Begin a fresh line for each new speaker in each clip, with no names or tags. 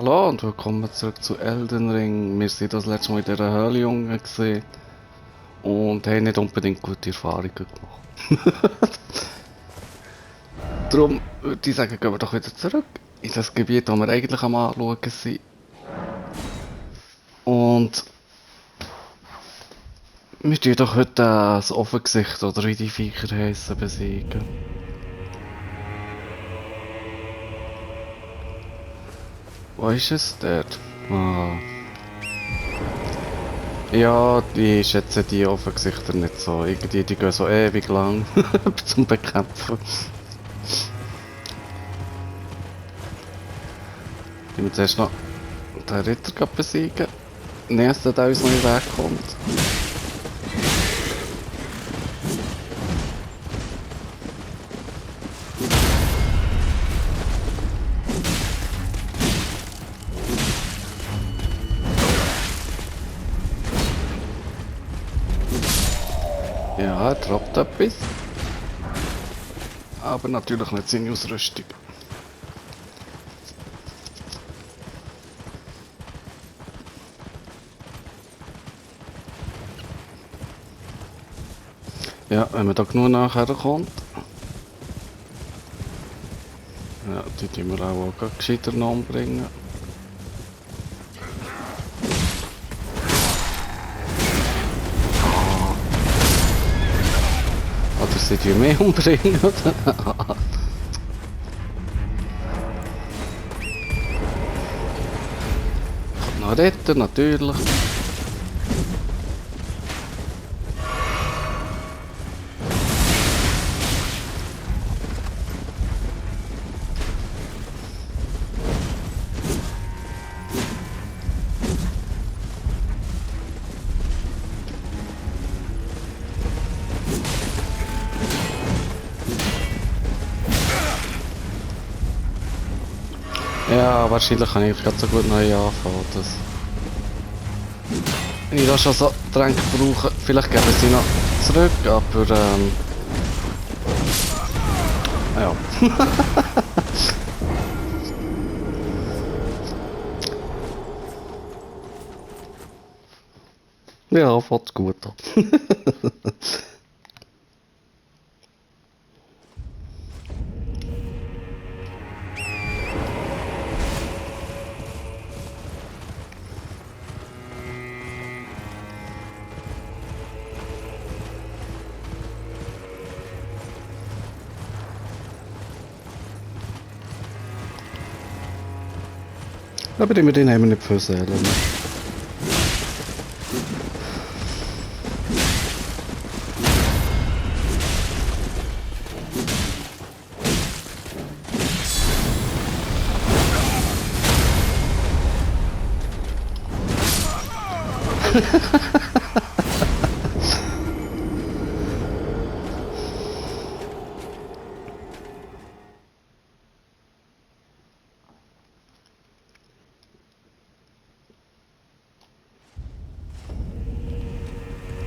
Hallo und willkommen zurück zu Elden Ring. Wir sind das letzte Mal in dieser Höhle unten gesehen und haben nicht unbedingt gute Erfahrungen gemacht. Darum würde ich sagen, gehen wir doch wieder zurück in das Gebiet, das wir eigentlich am Anschauen sind. Und wir tun doch heute das Offengesicht, oder wie die Viecher heissen, besiegen. Wo ist es dort? Ah. Ja, die schätzen die Offengesichter nicht so. Irgendwie, die gehen so ewig lang zum Bekämpfen. Ich muss zuerst noch den Ritter gerade besiegen. Nicht, dass der uns noch in den Weg kommt. Ja, er droppt etwas. Aber natürlich nicht seine Ausrüstung. Ja, wenn man da genug nachher kommt. Ja, die tun wir auch gleich gescheiter noch umbringen. Oder sie tun mehr umbringen, oder? Noch retten, natürlich. Ja, wahrscheinlich kann ich gerade so gut neu anfangen. Wenn ich da schon so Tränke brauche, vielleicht geben sie noch zurück, aber ja. Ja, fängt gut an. Aber immerhin haben wir nicht viel Seelen.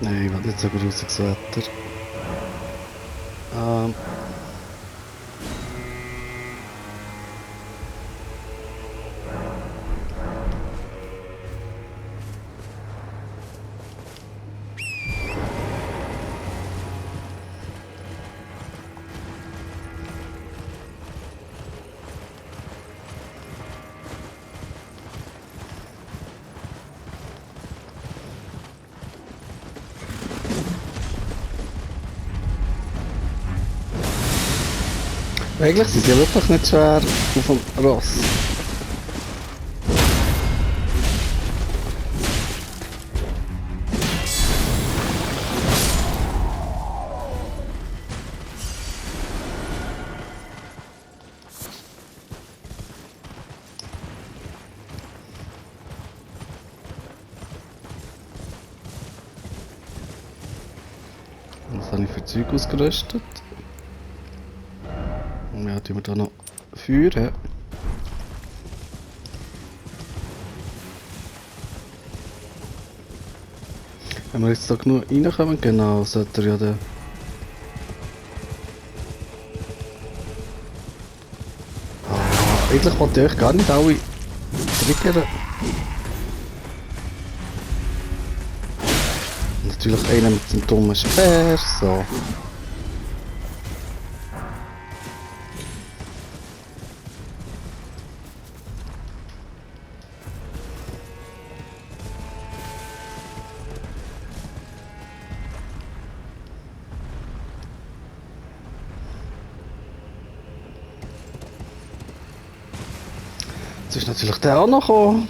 Nein, ich will nicht so grusiges Wetter. Ähm. Eigentlich sind sie wirklich nicht schwer auf dem Ross. Was habe ich für Zeug ausgerüstet? Ja, tun wir da noch Feuer. Wenn wir jetzt da genug reinkommen, genau, sollte er ja der... Eigentlich wollte ich euch gar nicht alle triggern. Natürlich einer mit dem dummen Speer, so. Jetzt ist natürlich der auch noch gekommen.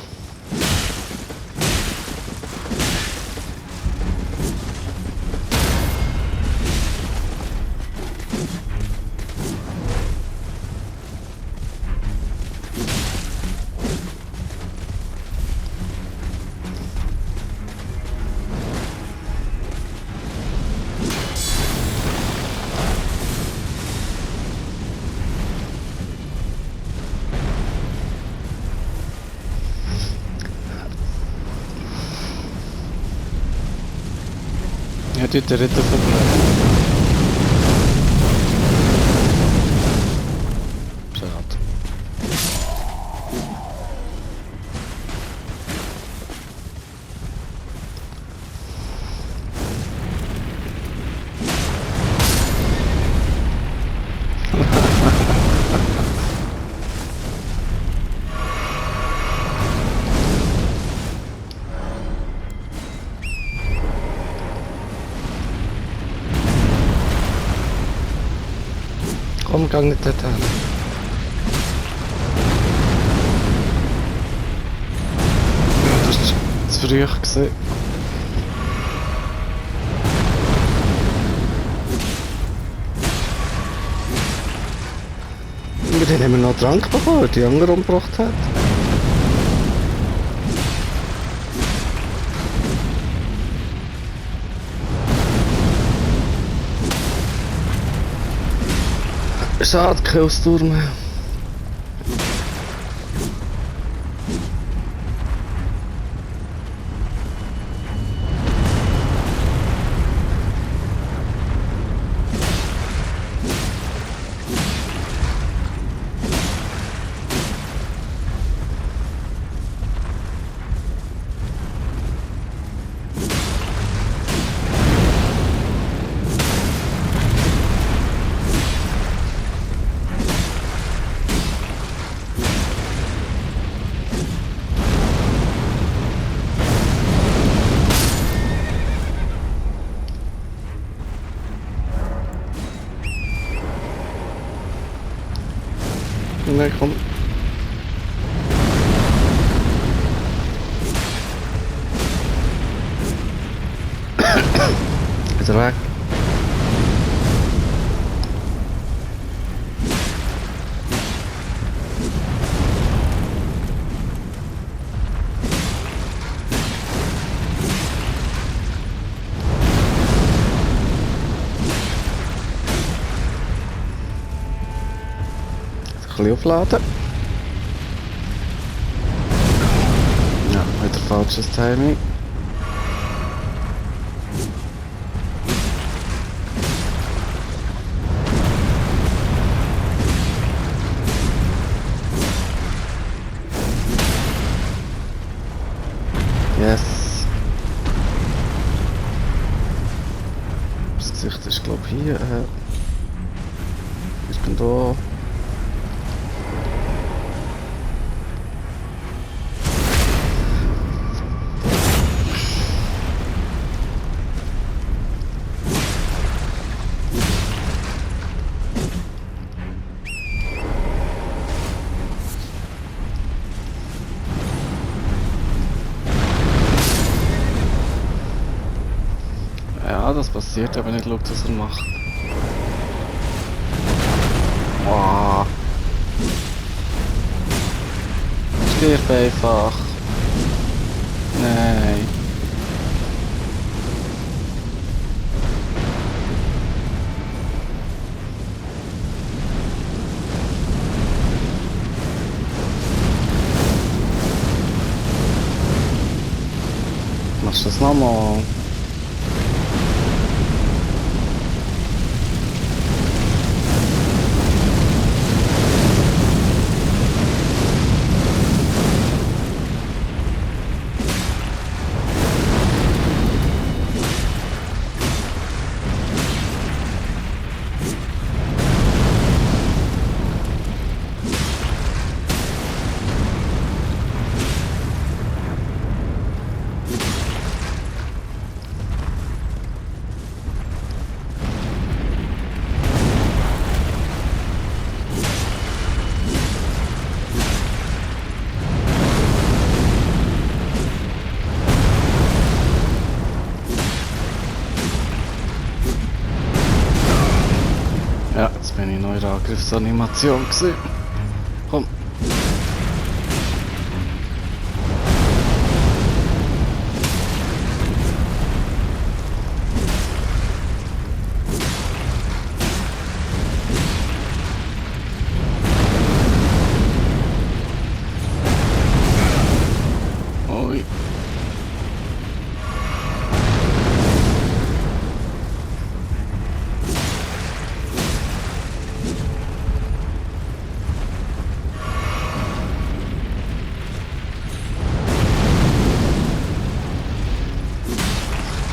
Ja, die Ritter verbleiben. Schade. Komm, gang nicht dorthin. Das ist zu früh gesehen. Wir haben noch Trank bekommen, die andere umgebracht hat. Schade, Killsturm. Nee, komm. Wieder weg. Ein bisschen aufladen. Ja, wieder falsches Timing. Yes. Das Gesicht ist glaube ich hier. Irgendwo. Ja, das passiert, aber nicht schaut, was er macht. Wow. Stirb einfach. Nein. Machst du das nochmal? der Angriffsanimation gesehen. Komm. Ui.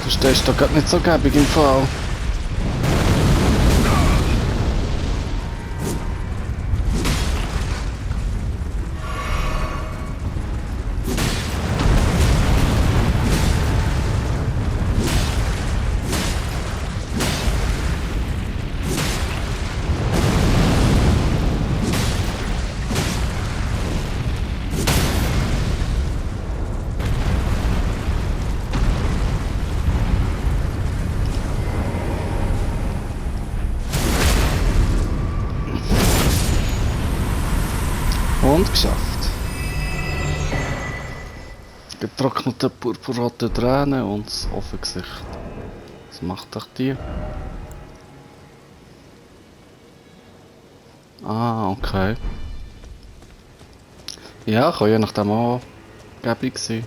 Du stehst doch gerade nicht so gäbig im Fall. Und geschafft. Getrocknete purpurrote Tränen und das offene Gesicht. Was macht doch die? Ah, okay. Ja, kann je nachdem auch gäbig sein.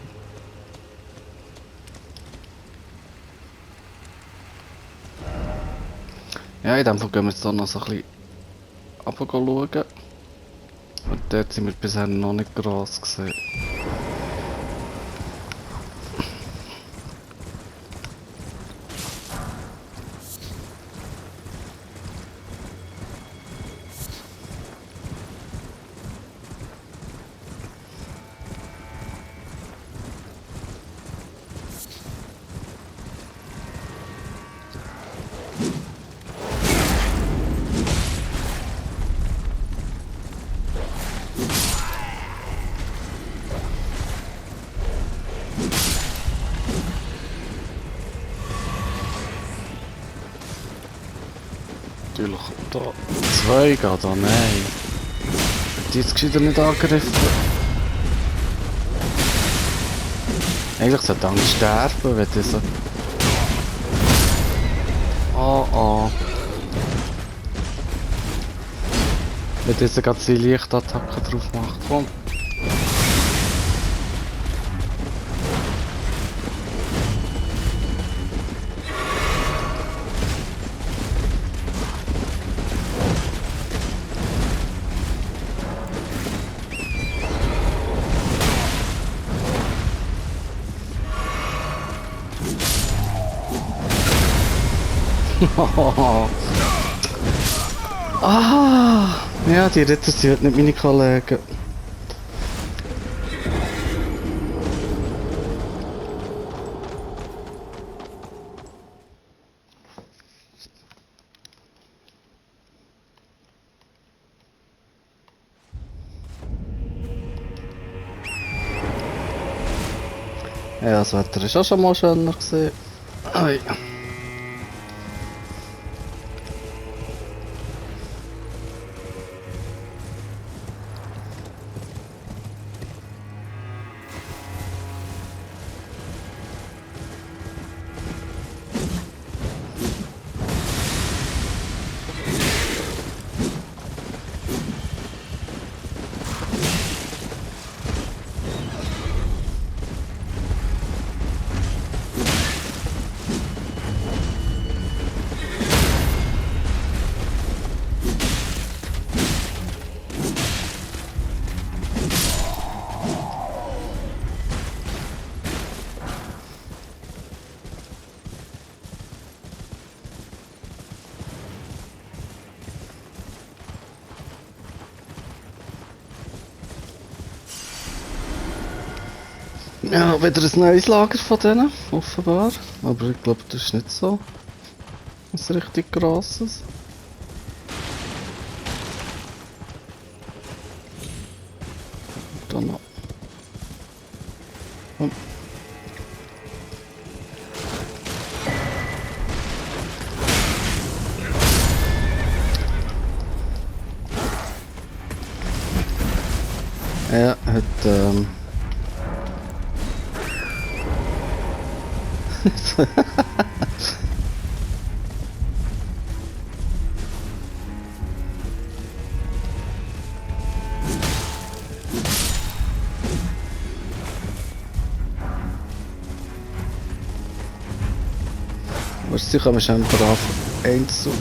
Ja, in dem Fall gehen wir jetzt hier noch so ein bisschen runter schauen. Und dort sind wir bisher noch nicht gross gesehen. Natürlich kommt da 2 geht da, nein. Die jetzt gescheiter nicht angegriffen. Eigentlich sollte Angst sterben, wenn diese... Oh oh. Wenn diese gerade die Lichtattacke drauf macht, komm. Ah, ja, die retten nicht meine Kollegen. Ja, das Wetter ist auch schon mal schöner gewesen. Ui. Ja, wieder ein neues Lager von denen, offenbar. Aber ich glaube, das ist nicht so ein richtig grosses. Da noch. Komm. Ja, hat was kommen schon brav eins zu.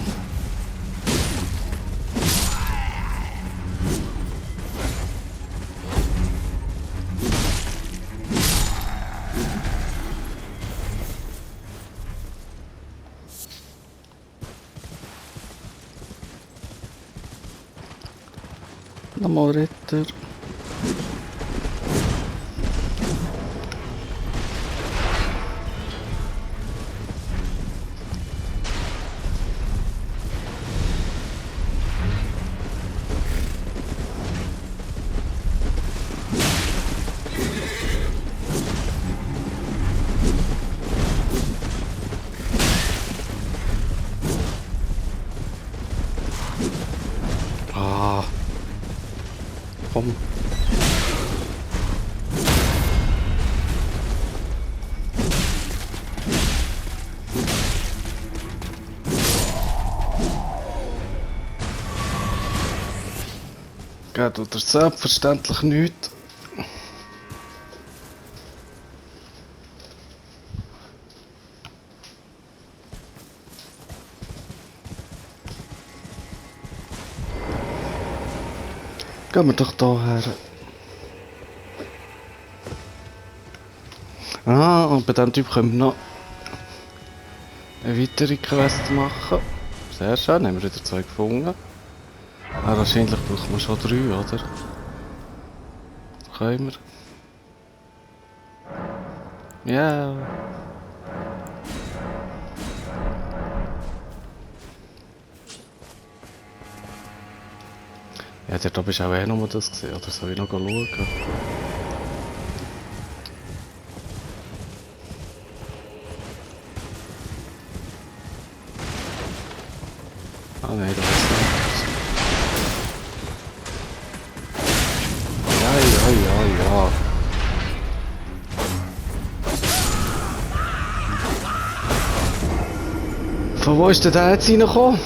Nochmal Ritter. Ah, komm. Geht oder selbstverständlich nichts. Gehen wir doch da her. Ah, und bei diesem Typ können wir noch eine weitere Quest machen. Sehr schön, haben wir wieder 2 gefunden. Ah, wahrscheinlich brauchen wir schon 3, oder? Können wir? Ja. Ja, dort oben ist auch eh nur das gesehen, oder soll ich noch schauen? Ah nein, da ist nichts. Ja, ja, ja, ja. Von wo ist denn der jetzt reingekommen?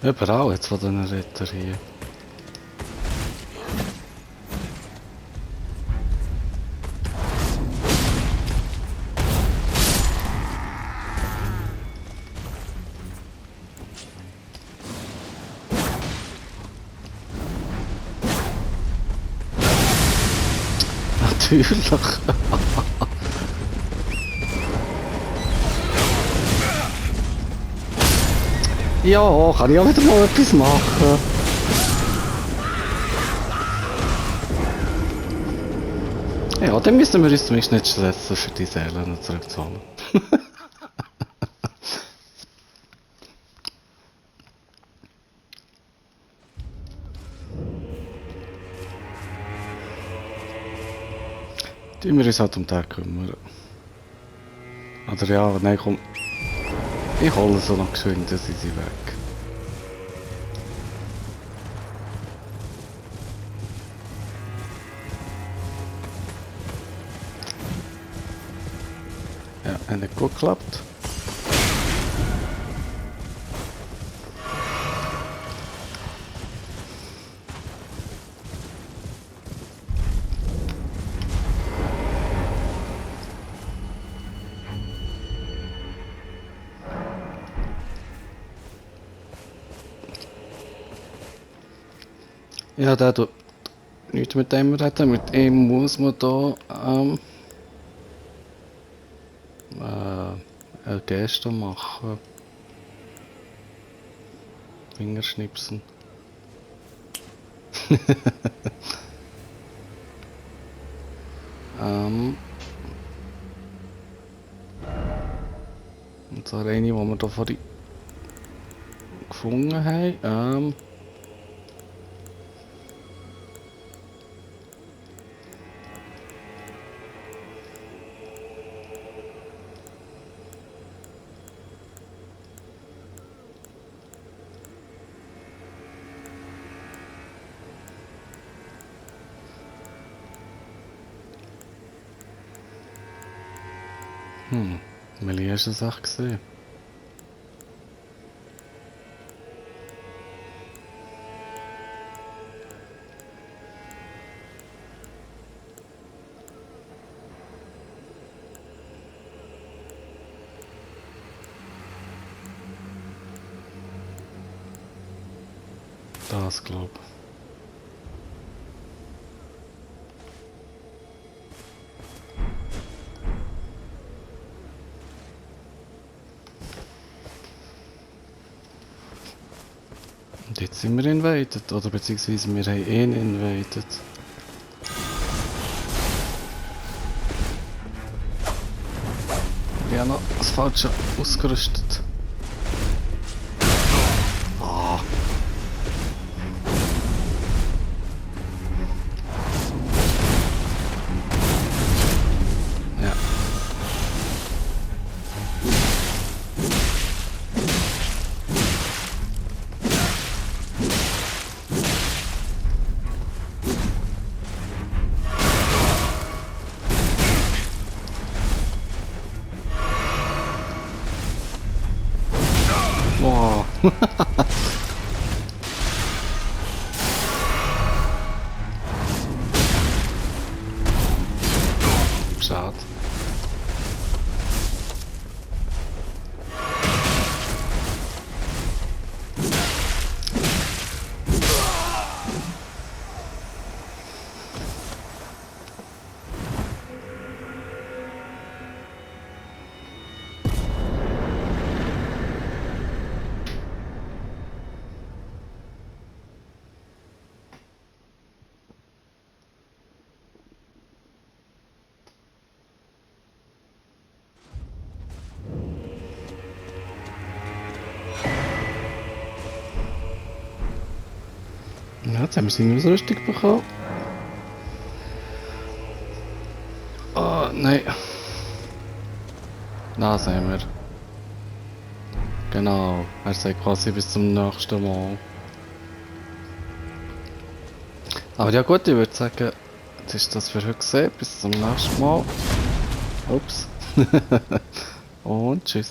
Überall jetzt von diesen Ritter hier. Natürlich. Ja, kann ich auch wieder mal etwas machen. Ja, dann müssen wir uns zumindest nicht stressen, für die Seelen zurückzuholen. Tun wir uns halt um den kümmern. Oder ja, nein, komm. Ich hole so noch geschwind, dann sind sie weg. Ja, hat nicht gut geklappt. Ja, der tut nichts mit dem reden. Mit ihm muss man da eine Geste machen. Fingerschnipsen. Und zwar eine, die wir da vorhin gefunden haben. Melli, hast du das echt gesehen? Das glaub. Und jetzt sind wir invaded, oder beziehungsweise wir haben ihn invaded. Ich habe noch das Falsche ausgerüstet. Ah. Ja. Boah. Schade. Ja, jetzt haben wir seine Ausrüstung bekommen. Oh, nein. Das haben wir. Genau. Er sagt quasi bis zum nächsten Mal. Aber ja gut, ich würde sagen, jetzt ist das für heute gesehen. Bis zum nächsten Mal. Ups. Und tschüss.